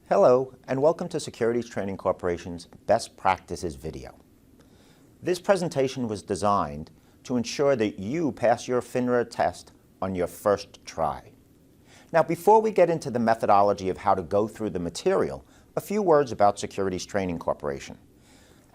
Hello, and welcome to Securities Training Corporation's Best Practices video. This presentation was designed to ensure that you pass your FINRA test on your first try. Now, before we get into the methodology of how to go through the material, a few words about Securities Training Corporation.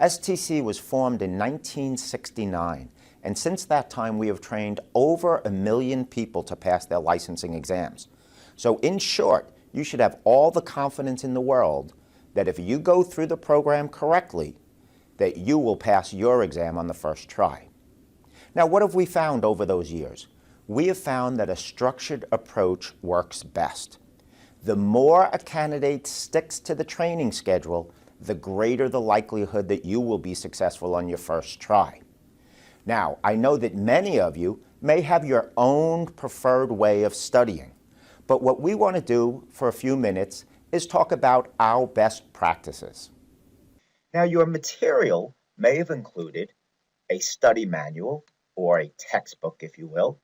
STC was formed in 1969, and since that time we have trained over 1 million people to pass their licensing exams. So in short, you should have all the confidence in the world that if you go through the program correctly, that you will pass your exam on the first try. Now, what have we found over those years? We have found that a structured approach works best. The more a candidate sticks to the training schedule, the greater the likelihood that you will be successful on your first try. Now, I know that many of you may have your own preferred way of studying. But what we want to do for a few minutes is talk about our best practices. Now, your material may have included a study manual, or a textbook, if you will,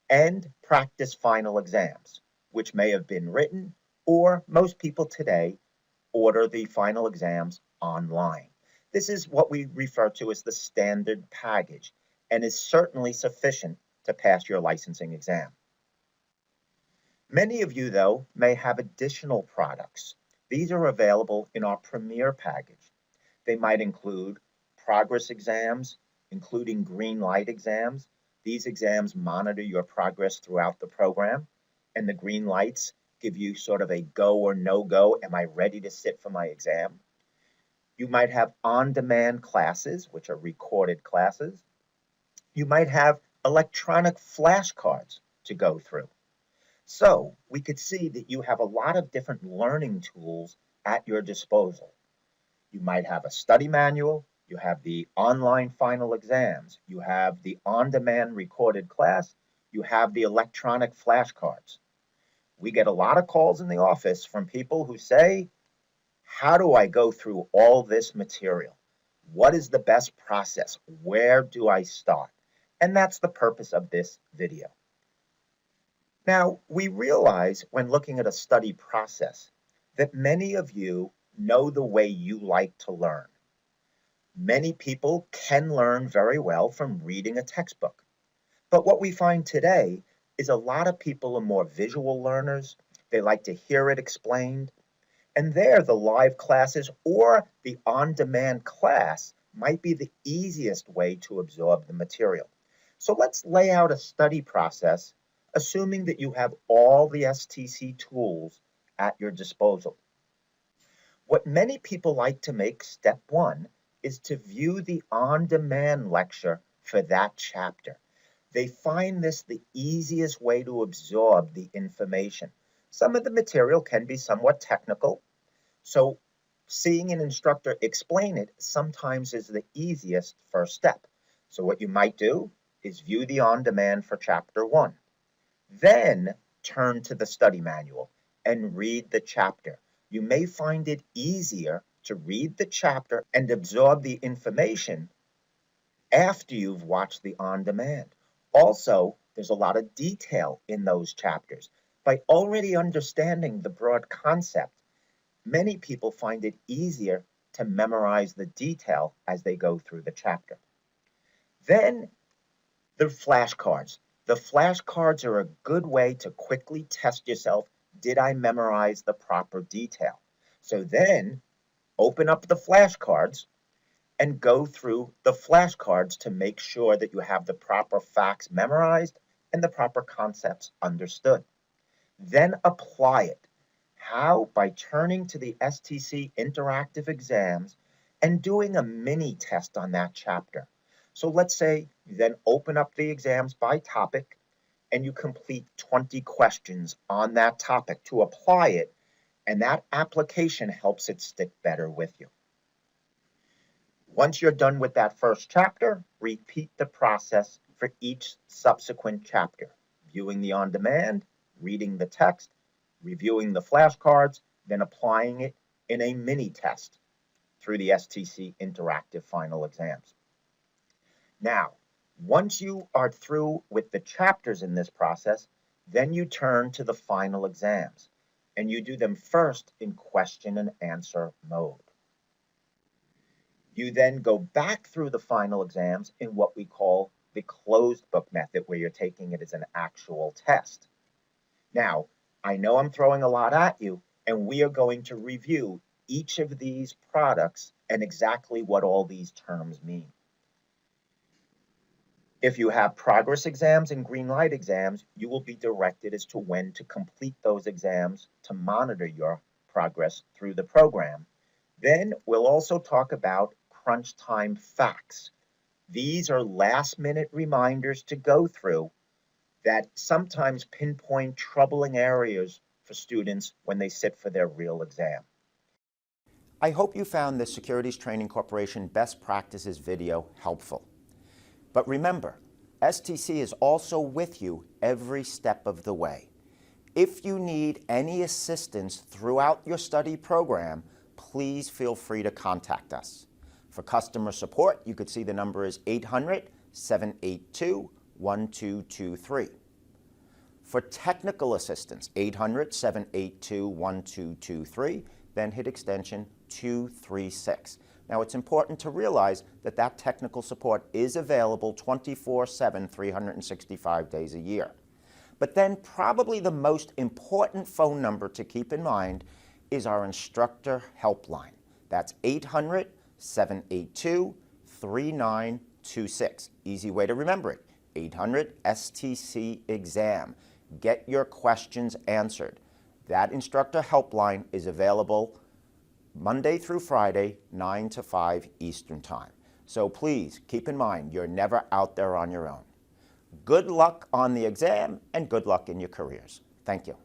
and practice final exams, which may have been written, or most people today order the final exams online. This is what we refer to as the standard package, and is certainly sufficient to pass your licensing exam. Many of you, though, may have additional products. These are available in our Premier package. They might include progress exams, including green light exams. These exams monitor your progress throughout the program, and the green lights give you sort of a go or no go, am I ready to sit for my exam? You might have on-demand classes, which are recorded classes. You might have electronic flashcards to go through. So we could see that you have a lot of different learning tools at your disposal. You might have a study manual, you have the online final exams, you have the on-demand recorded class, you have the electronic flashcards. We get a lot of calls in the office from people who say, how do I go through all this material? What is the best process? Where do I start? And that's the purpose of this video. Now, we realize when looking at a study process that many of you know the way you like to learn. Many people can learn very well from reading a textbook. But what we find today is a lot of people are more visual learners. They like to hear it explained. And there, the live classes or the on-demand class might be the easiest way to absorb the material. So let's lay out a study process assuming that you have all the STC tools at your disposal. What many people like to make step one is to view the on-demand lecture for that chapter. They find this the easiest way to absorb the information. Some of the material can be somewhat technical, so seeing an instructor explain it sometimes is the easiest first step. So what you might do is view the on-demand for chapter one. Then turn to the study manual and read the chapter. You may find it easier to read the chapter and absorb the information after you've watched the on-demand. Also, there's a lot of detail in those chapters. By already understanding the broad concept, many people find it easier to memorize the detail as they go through the chapter. Then, the flashcards. The flashcards are a good way to quickly test yourself. Did I memorize the proper detail? So then, open up the flashcards and go through the flashcards to make sure that you have the proper facts memorized and the proper concepts understood. Then apply it. How? By turning to the STC interactive exams and doing a mini test on that chapter. So let's say you then open up the exams by topic and you complete 20 questions on that topic to apply it, and that application helps it stick better with you. Once you're done with that first chapter, repeat the process for each subsequent chapter, viewing the on-demand, reading the text, reviewing the flashcards, then applying it in a mini test through the STC interactive final exams. Now, once you are through with the chapters in this process, then you turn to the final exams. and you do them first in question and answer mode. You then go back through the final exams in what we call the closed book method, where you're taking it as an actual test. Now, I know I'm throwing a lot at you, and we are going to review each of these products and exactly what all these terms mean. If you have progress exams and green light exams, you will be directed as to when to complete those exams to monitor your progress through the program. Then we'll also talk about crunch time facts. These are last-minute reminders to go through that sometimes pinpoint troubling areas for students when they sit for their real exam. I hope you found this Securities Training Corporation Best Practices video helpful. But remember, STC is also with you every step of the way. If you need any assistance throughout your study program, please feel free to contact us. For customer support, you could see the number is 800-782-1223. For technical assistance, 800-782-1223, then hit extension 236. Now, it's important to realize that that technical support is available 24/7, 365 days a year. But then probably the most important phone number to keep in mind is our instructor helpline. That's 800-782-3926. Easy way to remember it, 800-STC-EXAM. Get your questions answered. That instructor helpline is available Monday through Friday, 9 to 5 Eastern Time. So please keep in mind, you're never out there on your own. Good luck on the exam and good luck in your careers. Thank you.